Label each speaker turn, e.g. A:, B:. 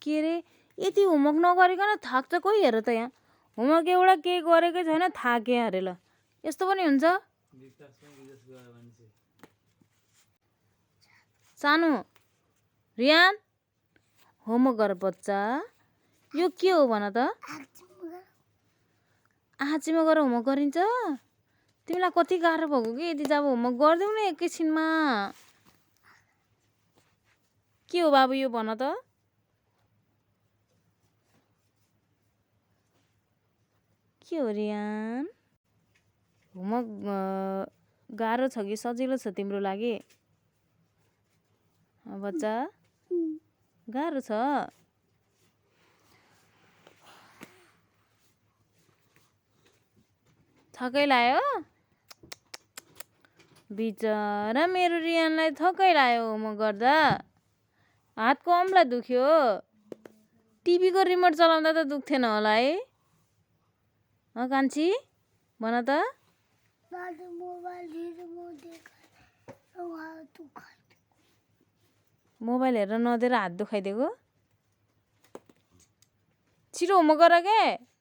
A: के रे यति होमवर्क नगरिकन थाक्छ कोही हेर त यहाँ होमवर्क एउटा केही गरेकै छैन थाके अरे ल यस्तो पनि हुन्छ सानो रियान होमवर्क गर बच्चा यो के हो भन त आँचीमा गएर होमवर्क गरिन्छ तिमीलाई कति गाह्रो भएको कि यति जब होमवर्क गरिदेऊ न एकैछिनमा के हो बाबु यो भन त के हो रियान होमवर्क गाह्रो छ कि सजिलो छ तिम्रो लागि बच्चा गाह्रो छ थकै लाग्यो बिचरा मेरो रियानलाई थकै लाग्यो होमवर्क गर्दा हातको औँला दुख्यो टिभीको रिमोट चलाउँदा त दुख्थेन होला है कान्छी भन त मोबाइल हेरेर नदिएर हात दुखाइदिएको छिटो होमवर्क गर के